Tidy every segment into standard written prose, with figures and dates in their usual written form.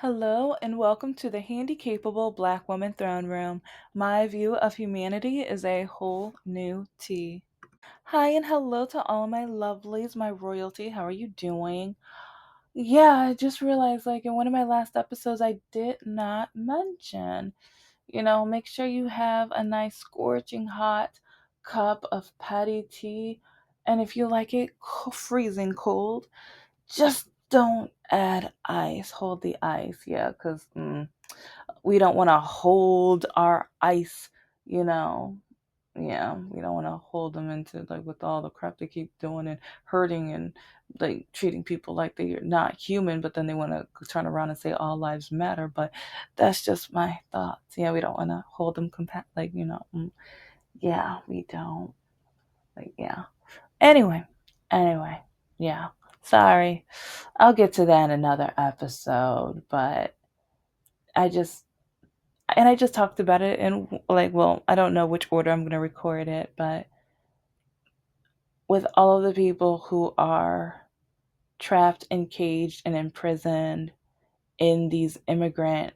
Hello and welcome to the Handicapable Black Woman Throne Room. My view of humanity is a whole new tea. Hi and hello to all my lovelies, my royalty. How are you doing? Yeah, I just realized in one of my last episodes I did not mention, make sure you have a nice scorching hot cup of patty tea. And if you like it freezing cold, just don't add ice. Hold the ice, yeah, because we don't want to hold our ice, you know. Yeah, we don't want to hold them into with all the crap they keep doing and hurting and treating people like they're not human, but then they want to turn around and say all lives matter. But that's just my thoughts. Yeah, we don't want to hold them yeah, we don't. Yeah. Anyway, yeah. Sorry. I'll get to that in another episode, but I just I just talked about it in I don't know which order I'm going to record it, but with all of the people who are trapped and caged and imprisoned in these immigrant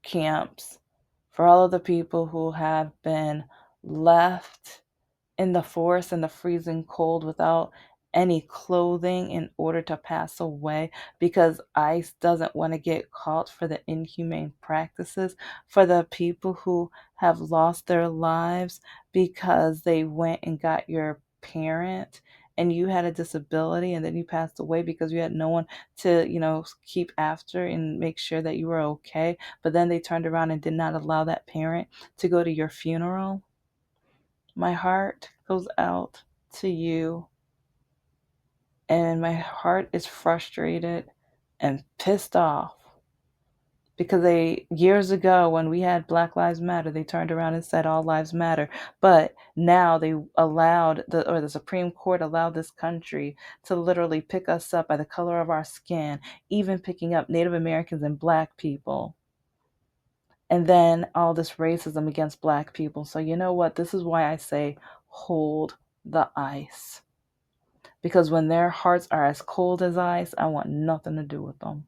camps, for all of the people who have been left in the forest in the freezing cold without any clothing in order to pass away because ICE doesn't want to get caught for the inhumane practices, for the people who have lost their lives because they went and got your parent and you had a disability and then you passed away because you had no one to keep after and make sure that you were okay, but then they turned around and did not allow that parent to go to your funeral. My heart goes out to you, and my heart is frustrated and pissed off because they years ago when we had Black Lives Matter, they turned around and said all lives matter, but now they allowed the Supreme Court allowed this country to literally pick us up by the color of our skin, even picking up Native Americans and Black people. And then all this racism against Black people. So you know what? This is why I say hold the ice. Because when their hearts are as cold as ice, I want nothing to do with them.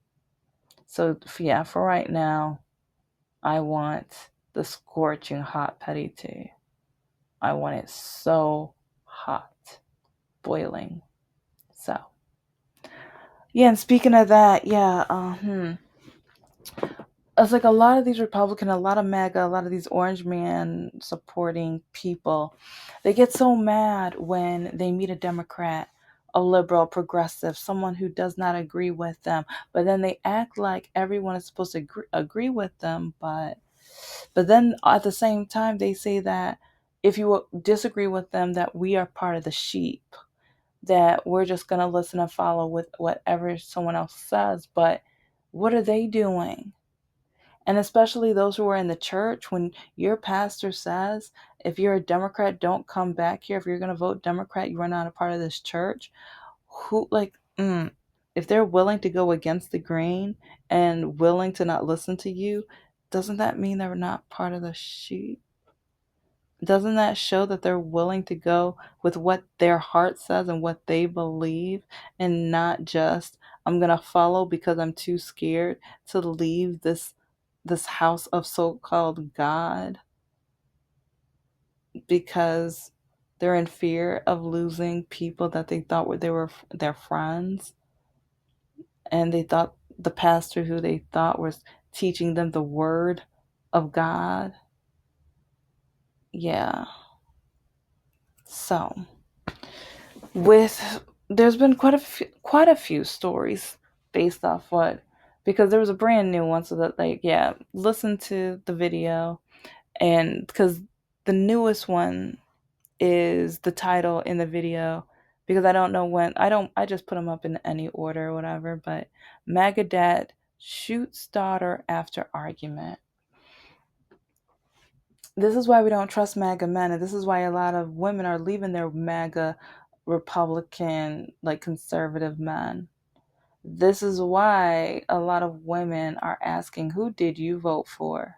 So yeah, for right now, I want the scorching hot petty tea. I want it so hot, boiling. So yeah, and speaking of that, yeah, it's like a lot of these Republican, a lot of MAGA, a lot of these orange man supporting people, they get so mad when they meet a Democrat, a liberal, progressive, someone who does not agree with them. But then they act like everyone is supposed to agree with them. But then at the same time, they say that if you disagree with them, that we are part of the sheep, that we're just going to listen and follow with whatever someone else says. But what are they doing? And especially those who are in the church, when your pastor says, if you're a Democrat, don't come back here. If you're going to vote Democrat, you are not a part of this church. If they're willing to go against the grain and willing to not listen to you, doesn't that mean they're not part of the sheep? Doesn't that show that they're willing to go with what their heart says and what they believe and not just, I'm going to follow because I'm too scared to leave this house of so-called God because they're in fear of losing people that they thought were their friends, and they thought the pastor who they thought was teaching them the word of God. Yeah. So, with there's been quite a few stories based off what, because there was a brand new one, so that yeah, listen to the video, and because the newest one is the title in the video, because I don't know when, I just put them up in any order or whatever, but Magadat shoots daughter after argument. This is why we don't trust MAGA men, and this is why a lot of women are leaving their MAGA Republican, conservative men. This is why a lot of women are asking, who did you vote for?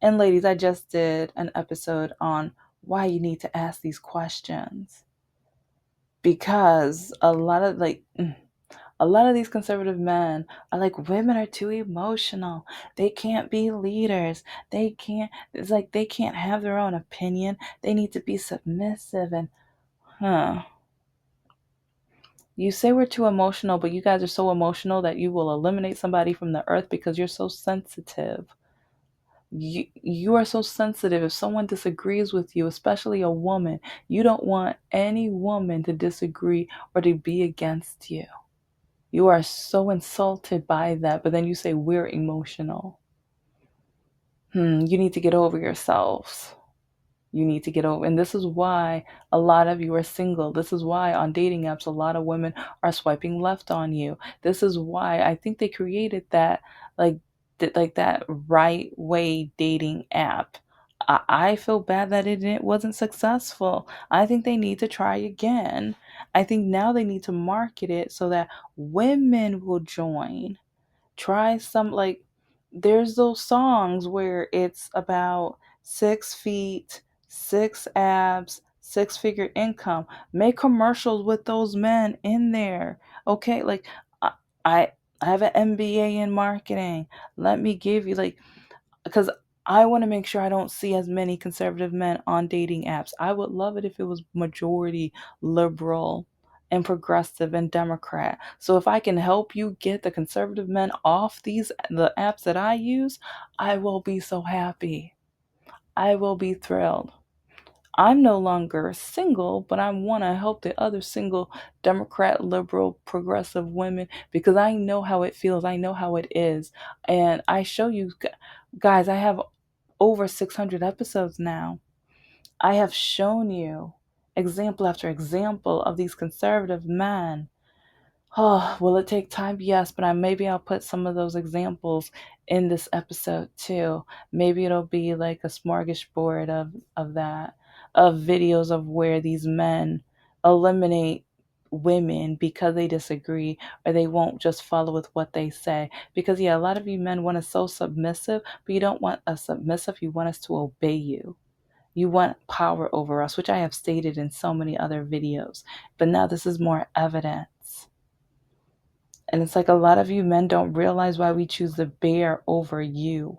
And ladies, I just did an episode on why you need to ask these questions. Because a A lot of these conservative men are like, women are too emotional. They can't be leaders. They can't, it's like they can't have their own opinion. They need to be submissive. And, huh. You say we're too emotional, but you guys are so emotional that you will eliminate somebody from the earth because you're so sensitive. You are so sensitive. If someone disagrees with you, especially a woman, you don't want any woman to disagree or to be against you. You are so insulted by that, but then you say we're emotional. You need to get over yourselves. You need to get over. And this is why a lot of you are single. This is why on dating apps, a lot of women are swiping left on you. This is why I think they created that, like, like that right way dating app. I feel bad that it wasn't successful. I think they need to try again. I think now they need to market it so that women will join. Try some, like, there's those songs where it's about 6 feet, six abs, six-figure income. Make commercials with those men in there. Okay, like, I I I have an MBA in marketing. Let me give you, like, because I want to make sure I don't see as many conservative men on dating apps. I would love it if it was majority liberal and progressive and Democrat. So if I can help you get the conservative men off the apps that I use, I will be so happy. I will be thrilled. I'm no longer single, but I want to help the other single Democrat, liberal, progressive women because I know how it feels. I know how it is. And I show you guys, I have over 600 episodes now. I have shown you example after example of these conservative men. Oh, will it take time? Yes, but maybe I'll put some of those examples in this episode too. Maybe it'll be like a smorgasbord of that, of videos of where these men eliminate women because they disagree or they won't just follow with what they say. Because yeah, a lot of you men want us so submissive, but you don't want us submissive, you want us to obey you. You want power over us, which I have stated in so many other videos. But now this is more evidence. And it's like a lot of you men don't realize why we choose the bear over you.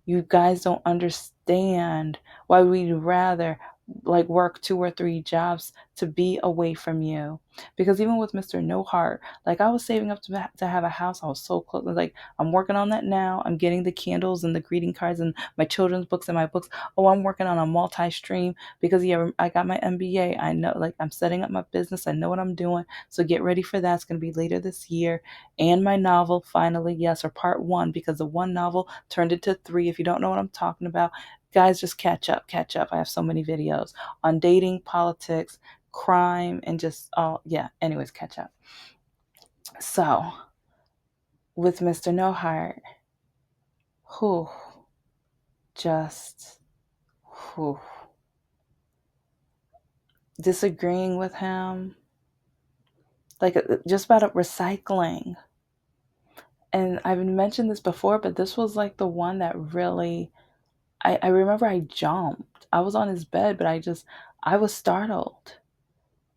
You guys don't understand why we'd rather like work 2 or 3 jobs to be away from you. Because even with Mr. No Heart, like I was saving up to have a house. I was so close. Like I'm working on that now. I'm getting the candles and the greeting cards and my children's books and my books. Oh, I'm working on a multi-stream because yeah, I got my MBA. I know, like I'm setting up my business. I know what I'm doing. So get ready for that. It's going to be later this year. And my novel finally, yes, or part one, because the one novel turned into three. If you don't know what I'm talking about, guys, just catch up. I have so many videos on dating, politics, crime, and just all, yeah. Anyways, catch up. So with Mr. No Heart, who just who disagreeing with him, like just about recycling. And I've mentioned this before, but this was like the one that really, I remember I jumped. I was on his bed, but I was startled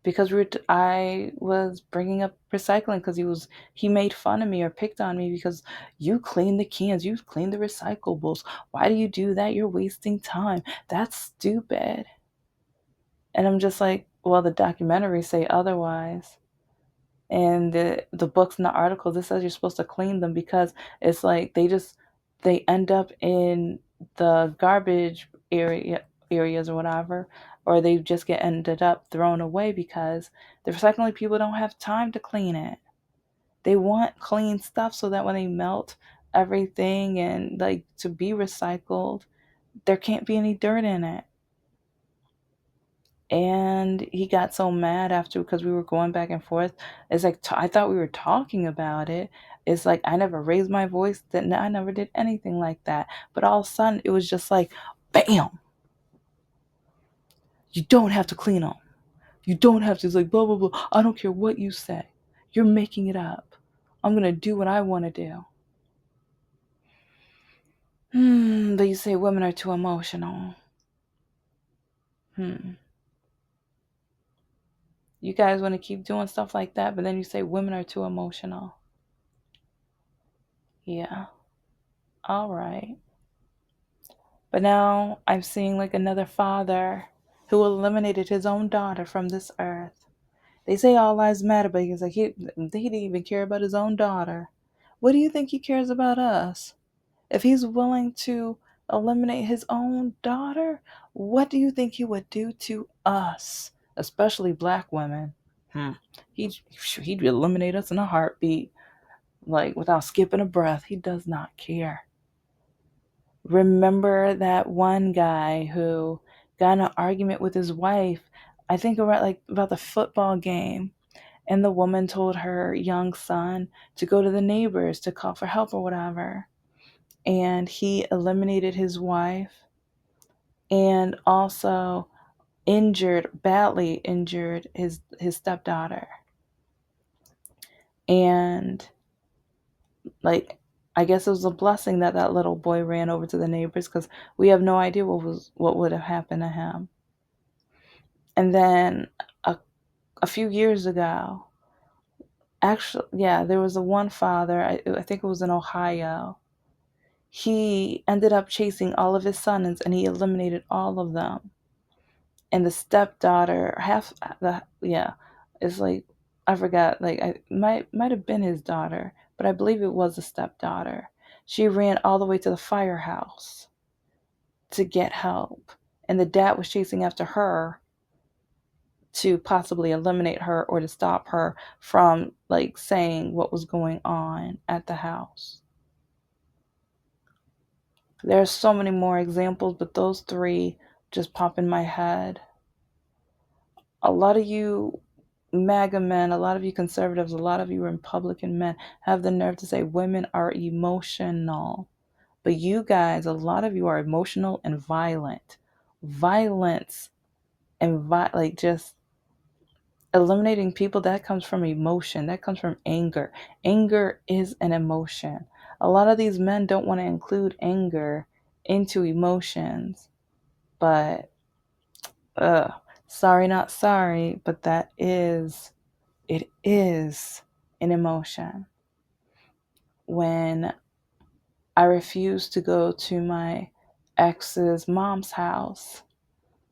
because I was bringing up recycling because he made fun of me or picked on me because you clean the cans, you clean the recyclables. Why do you do that? You're wasting time. That's stupid. And I'm just like, well, the documentaries say otherwise. And the books and the articles, it says you're supposed to clean them because it's like they end up in the garbage areas or whatever, or they just get ended up thrown away because the recycling people don't have time to clean it. They want clean stuff so that when they melt everything and like to be recycled, there can't be any dirt in it. And he got so mad after because we were going back and forth. It's like I thought we were talking about it. It's like I never raised my voice. That I never did anything like that. But all of a sudden, it was just like, bam! You don't have to clean them. You don't have to. It's like blah blah blah. I don't care what you say. You're making it up. I'm gonna do what I want to do. But you say women are too emotional. Hmm. You guys want to keep doing stuff like that, but then you say women are too emotional. Yeah. All right. But now I'm seeing like another father who eliminated his own daughter from this earth. They say all lives matter, but he's like, he didn't even care about his own daughter. What do you think he cares about us? If he's willing to eliminate his own daughter, what do you think he would do to us, especially black women? Hmm. He'd eliminate us in a heartbeat, like without skipping a breath. He does not care. Remember that one guy who got in an argument with his wife, I think about the football game, and the woman told her young son to go to the neighbors to call for help or whatever. And he eliminated his wife and also badly injured his stepdaughter. And like, I guess it was a blessing that that little boy ran over to the neighbors, because we have no idea what would have happened to him. And then a, a few years ago, actually, yeah, there was a one father, I think it was in Ohio. He ended up chasing all of his sons and he eliminated all of them. And the stepdaughter, it's like, I forgot, like, I might have been his daughter, but I believe it was a stepdaughter. She ran all the way to the firehouse to get help, and the dad was chasing after her to possibly eliminate her or to stop her from like saying what was going on at the house. There's so many more examples, but those three just pop in my head. A lot of you MAGA men, a lot of you conservatives, a lot of you Republican men have the nerve to say women are emotional. But you guys, a lot of you are emotional and violent. Violence and like just eliminating people, that comes from emotion, that comes from anger. Anger is an emotion. A lot of these men don't want to include anger into emotions, but uh sorry not sorry, but it is an emotion. When I refused to go to my ex's mom's house,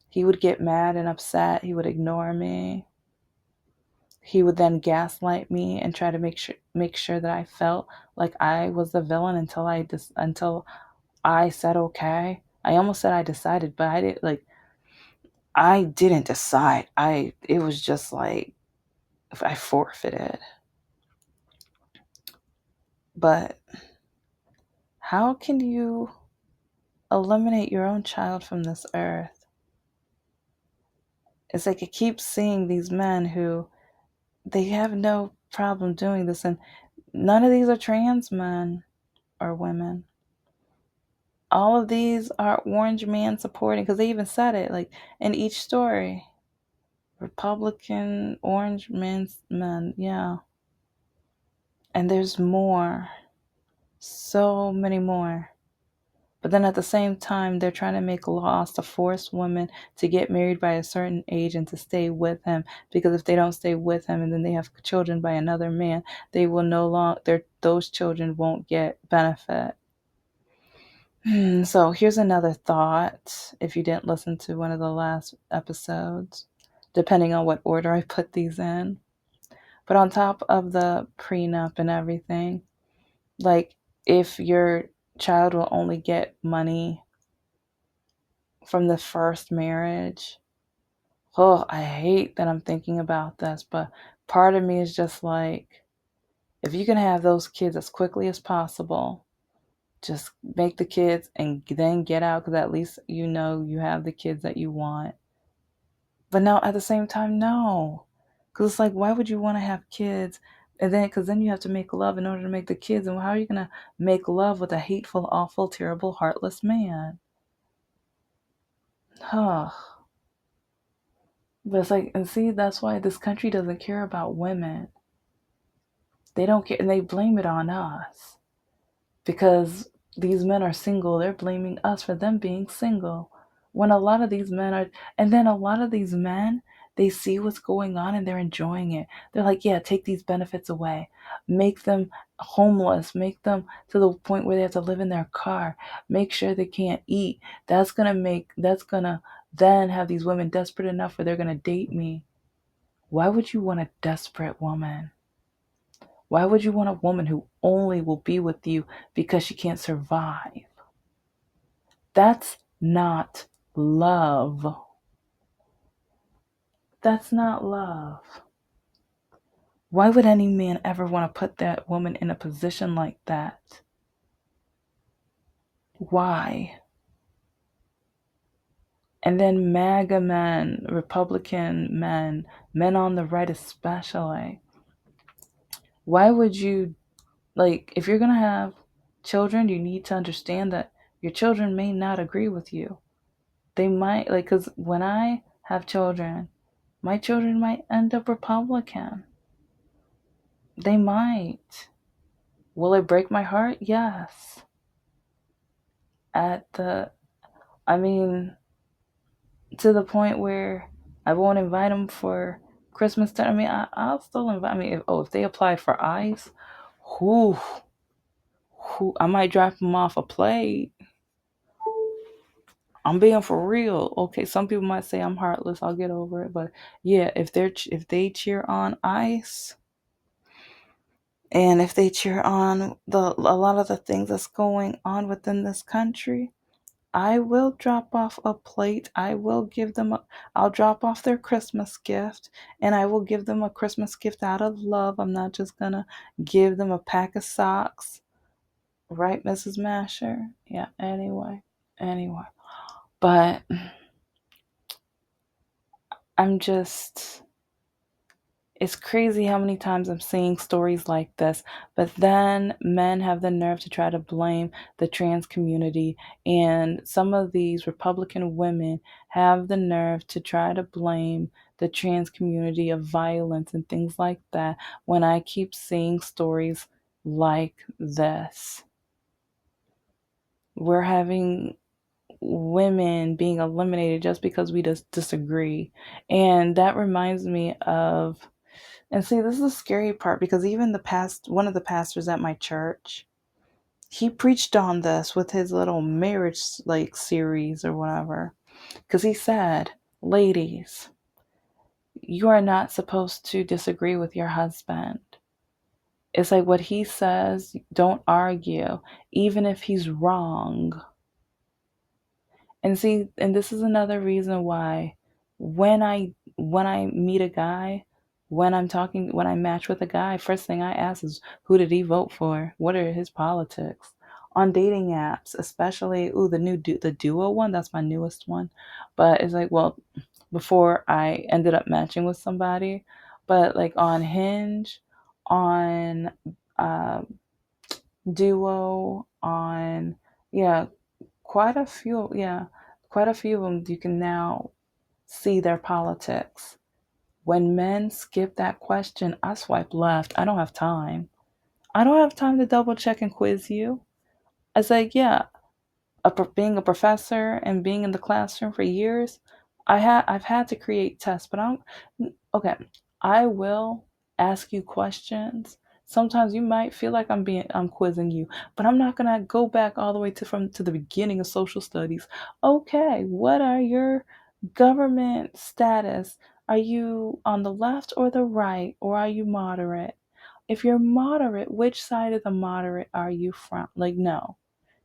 he would get mad and upset, he would ignore me. He would then gaslight me and try to make sure that I felt like I was the villain until I said okay. I almost said I decided, but I didn't decide. It was just like I forfeited. But how can you eliminate your own child from this earth? It's like I keep seeing these men who they have no problem doing this, and none of these are trans men or women. All of these are orange man supporting, because they even said it like in each story. Republican orange men, yeah. And there's more, so many more. But then at the same time, they're trying to make laws to force women to get married by a certain age and to stay with him. Because if they don't stay with him and then they have children by another man, they will no longer, those children won't get benefit. So here's another thought, if you didn't listen to one of the last episodes, depending on what order I put these in. But on top of the prenup and everything, like if your child will only get money from the first marriage, oh, I hate that I'm thinking about this, but part of me is just like, if you can have those kids as quickly as possible, just make the kids and then get out, because at least you know you have the kids that you want. But no, at the same time, no. Because it's like, why would you want to have kids? And then, because then you have to make love in order to make the kids. And how are you going to make love with a hateful, awful, terrible, heartless man? Huh. But it's like, and see, that's why this country doesn't care about women. They don't care, and they blame it on us. Because these men are single, they're blaming us for them being single. When a lot of these men are, and then a lot of these men, They see what's going on and they're enjoying it. They're like, yeah, take these benefits away. Make them homeless. Make them to the point where they have to live in their car. Make sure they can't eat. That's gonna then have these women desperate enough where they're gonna date me. Why would you want a desperate woman? Why would you want a woman who only will be with you because she can't survive? That's not love. That's not love. Why would any man ever want to put that woman in a position like that? Why? And then MAGA men, Republican men, men on the right especially. Why would you, like, if you're going to have children, you need to understand that your children may not agree with you. They might, like, because when I have children, my children might end up Republican. They might. Will it break my heart? Yes. At the, I mean, to the point where I won't invite them for Christmas time. I mean, I'll still invite. I mean, if they applied for ICE, who, I might drop them off a plate. I'm being for real. Okay, some people might say I'm heartless. I'll get over it, but yeah, if they cheer on ICE, and if they cheer on a lot of the things that's going on within this country, I will drop off a plate. I'll drop off their Christmas gift, and I will give them a Christmas gift out of love. I'm not just gonna give them a pack of socks. Right, Mrs. Masher? Yeah, anyway. But I'm just, it's crazy how many times I'm seeing stories like this, but then men have the nerve to try to blame the trans community, and some of these Republican women have the nerve to try to blame the trans community of violence and things like that when I keep seeing stories like this. We're having women being eliminated just because we just disagree. And that reminds me of, and see, this is the scary part because even one of the pastors at my church, he preached on this with his little marriage like series or whatever. Because he said, ladies, you are not supposed to disagree with your husband. It's like what he says, don't argue, even if he's wrong. And see, and this is another reason why when I meet a guy, when I match with a guy, first thing I ask is who did he vote for? What are his politics? On dating apps, especially the duo one, that's my newest one. But it's like, well, before I ended up matching with somebody, but like on Hinge, on uh, Duo, on, yeah, quite a few, yeah, quite a few of them, you can now see their politics. When men skip that question, I swipe left. I don't have time. I don't have time to double check and quiz you. It's like, yeah, being a professor and being in the classroom for years, I've had to create tests, but I'm okay. I will ask you questions. Sometimes you might feel like I'm quizzing you, but I'm not gonna go back all the way to the beginning of social studies. Okay, what are your government status? Are you on the left or the right, or are you moderate? If you're moderate, which side of the moderate are you from? Like, no.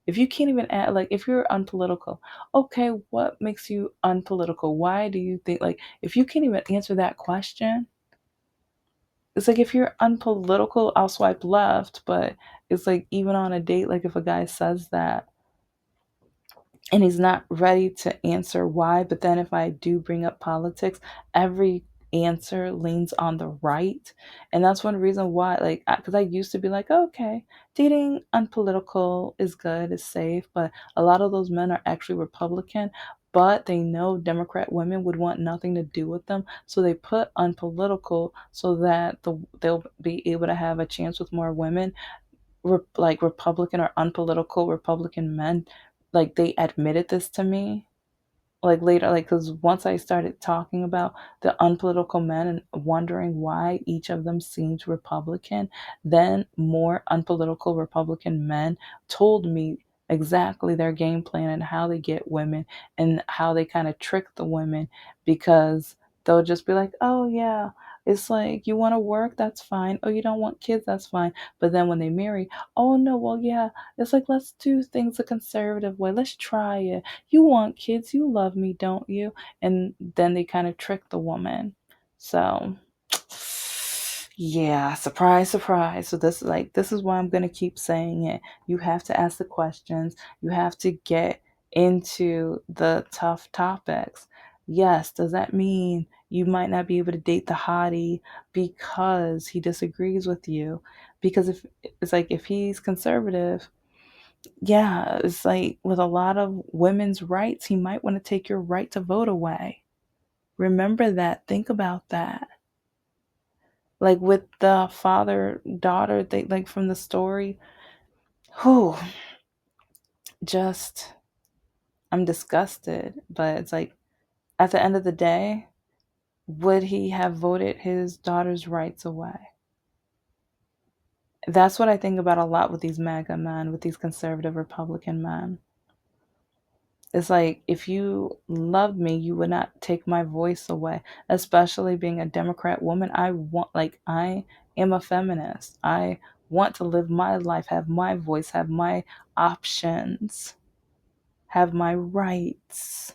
If you can't even add, like, if you're unpolitical, okay, what makes you unpolitical? Why do you think, like, if you can't even answer that question, it's like if you're unpolitical, I'll swipe left. But it's like, even on a date, like, if a guy says that, and he's not ready to answer why. But then if I do bring up politics, every answer leans on the right. And that's one reason why, like, because I used to be like, okay, dating unpolitical is good, is safe. But a lot of those men are actually Republican, but they know Democrat women would want nothing to do with them. So they put unpolitical so that they'll be able to have a chance with more women. Like Republican or unpolitical Republican men, like, they admitted this to me. like later, like, because once I started talking about the unpolitical men and wondering why each of them seemed Republican, then more unpolitical Republican men told me exactly their game plan and how they get women and how they kind of trick the women, because they'll just be like, oh yeah, it's like, you want to work, that's fine. Oh, you don't want kids, that's fine. But then when they marry, oh no, well yeah, it's like, let's do things a conservative way, let's try it. You want kids, you love me, don't you? And then they kind of trick the woman. So yeah, surprise, surprise. So this is why I'm gonna keep saying it. You have to ask the questions. You have to get into the tough topics. Yes, does that mean you might not be able to date the hottie because he disagrees with you? Because if it's like, if he's conservative, yeah, it's like with a lot of women's rights, he might want to take your right to vote away. Remember that. Think about that. Like with the father daughter thing, like from the story, who just, I'm disgusted. But it's like, at the end of the day, would he have voted his daughter's rights away? That's what I think about a lot with these MAGA men, with these conservative Republican men. It's like, if you loved me, you would not take my voice away, especially being a Democrat woman. I am a feminist. I want to live my life, have my voice, have my options, have my rights.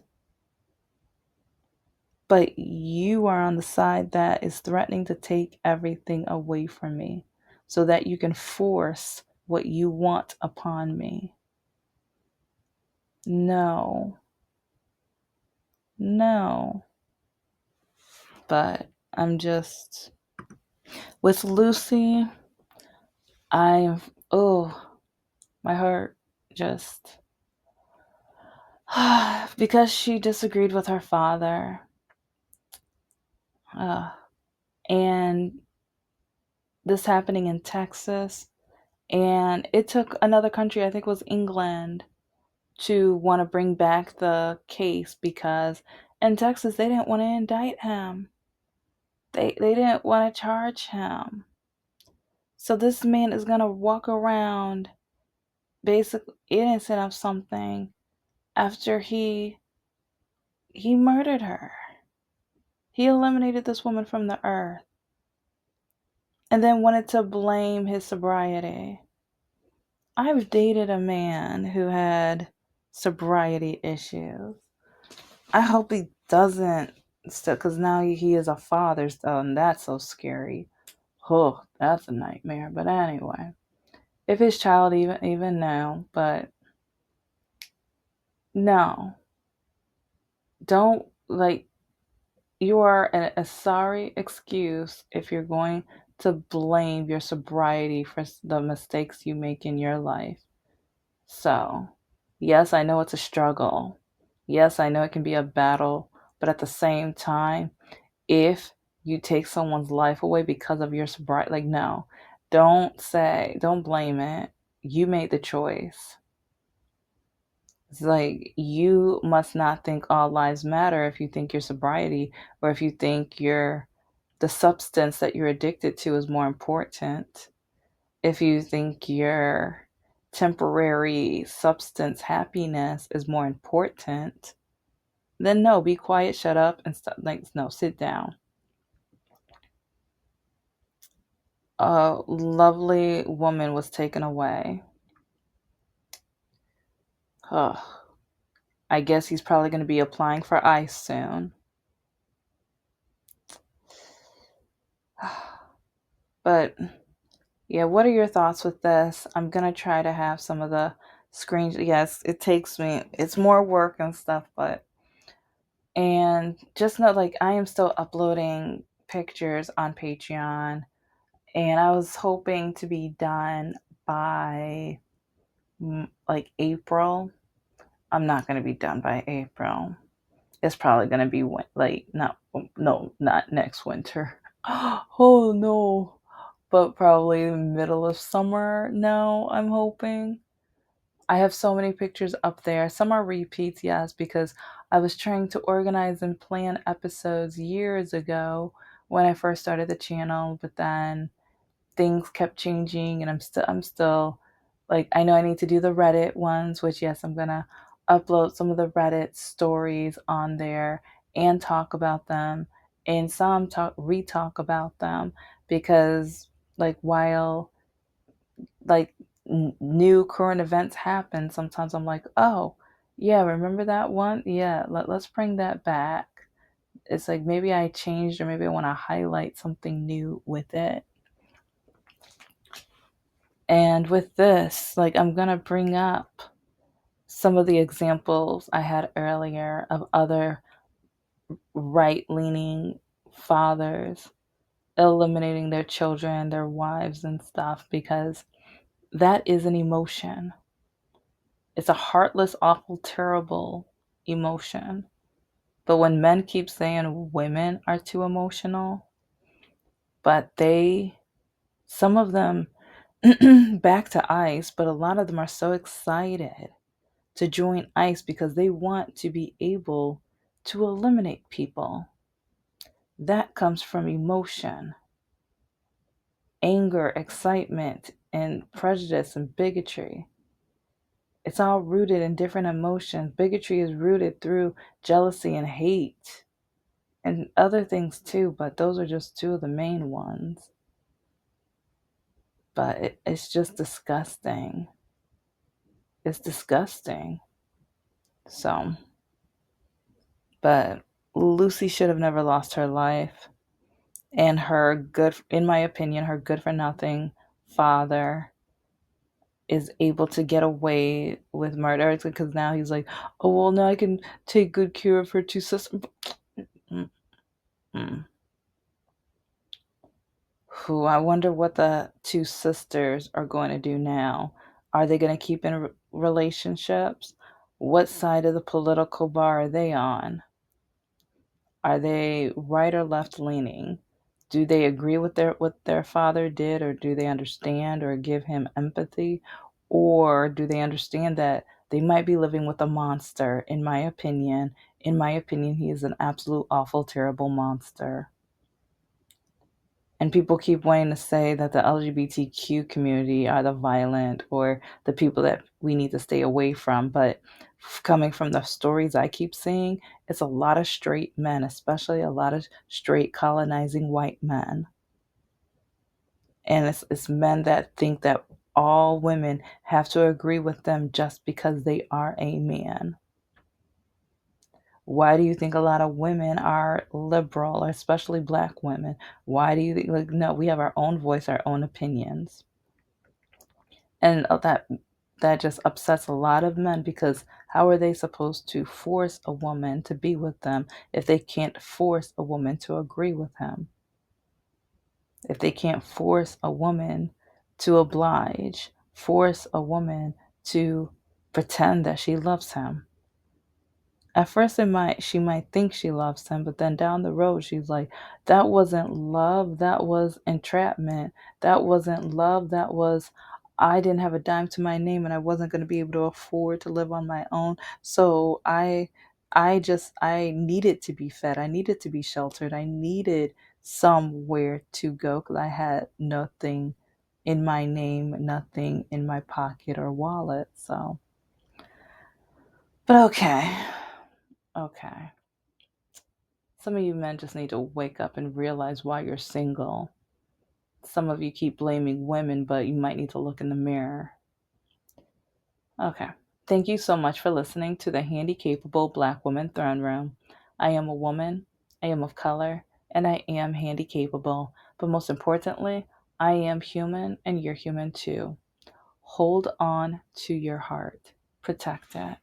But you are on the side that is threatening to take everything away from me so that you can force what you want upon me. No, no. But I'm just, with Lucy, I'm, oh, my heart just, because she disagreed with her father. Uh, and this happening in Texas. And it took another country, I think it was England, to want to bring back the case, because in Texas, they didn't want to indict him. They didn't want to charge him. So this man is going to walk around basically innocent of something after he murdered her. He eliminated this woman from the earth and then wanted to blame his sobriety. I've dated a man who had sobriety issues. I hope he doesn't still, because now he is a father still, and that's so scary. Oh, that's a nightmare. But anyway, if his child even now, but no, don't, like, you are a sorry excuse if you're going to blame your sobriety for the mistakes you make in your life. So, yes, I know it's a struggle. Yes, I know it can be a battle, but at the same time, if you take someone's life away because of your sobriety, like, no, don't blame it. You made the choice. It's like, you must not think all lives matter if you think your sobriety, or if you think the substance that you're addicted to is more important. If you think your temporary substance happiness is more important, then no, be quiet, shut up, and stuff. Like, no, sit down. A lovely woman was taken away. Ugh. I guess he's probably going to be applying for ICE soon. But yeah, what are your thoughts with this? I'm going to try to have some of the screens. Yes, it takes me, it's more work and stuff, but, and just know, like, I am still uploading pictures on Patreon, and I was hoping to be done by like April. I'm not going to be done by April. It's probably going to be like, not, no, not next winter. Oh no. But probably middle of summer now, I'm hoping. I have so many pictures up there. Some are repeats, yes, because I was trying to organize and plan episodes years ago when I first started the channel, but then things kept changing, and I'm still like, I know I need to do the Reddit ones, which yes, I'm gonna upload some of the Reddit stories on there and talk about them, and some talk re-talk about them, because like while like new current events happen, sometimes I'm like, oh yeah, remember that one? Yeah, let's bring that back. It's like maybe I changed, or maybe I want to highlight something new with it. And with this, like, I'm going to bring up some of the examples I had earlier of other right leaning fathers eliminating their children, their wives, and stuff, because that is an emotion. It's a heartless, awful, terrible emotion. But when men keep saying women are too emotional, but some of them back to ICE, but a lot of them are so excited to join ICE because they want to be able to eliminate people. That comes from emotion, anger, excitement, and prejudice and bigotry. It's all rooted in different emotions. Bigotry is rooted through jealousy and hate and other things too, but those are just two of the main ones. But it's just disgusting. It's disgusting. So, but Lucy should have never lost her life. And her good, in my opinion, her good for nothing father is able to get away with murder because now he's like, oh, well, now I can take good care of her two sisters. Who, I wonder what the two sisters are going to do now. Are they going to keep in relationships? What side of the political bar are they on? Are they right or left leaning? Do they agree with what their father did, or do they understand or give him empathy? Or do they understand that they might be living with a monster? In my opinion, he is an absolute awful, terrible monster. And people keep wanting to say that the LGBTQ community are the violent or the people that we need to stay away from. But coming from the stories I keep seeing, it's a lot of straight men, especially a lot of straight colonizing white men. And it's men that think that all women have to agree with them just because they are a man. Why do you think a lot of women are liberal, especially black women? Why do you think, like, no, we have our own voice, our own opinions. And that just upsets a lot of men, because how are they supposed to force a woman to be with them if they can't force a woman to agree with him? If they can't force a woman to oblige, force a woman to pretend that she loves him. At first she might think she loves him, but then down the road she's like, that wasn't love, that was entrapment. That wasn't love, that was, I didn't have a dime to my name and I wasn't going to be able to afford to live on my own. So I needed to be fed. I needed to be sheltered. I needed somewhere to go because I had nothing in my name, nothing in my pocket or wallet. So, but okay. Some of you men just need to wake up and realize why you're single. Some of you keep blaming women, but you might need to look in the mirror. Okay. Thank you so much for listening to the Handicapable Black Woman Throne Room. I am a woman, I am of color, and I am handicapable. But most importantly, I am human and you're human too. Hold on to your heart. Protect it.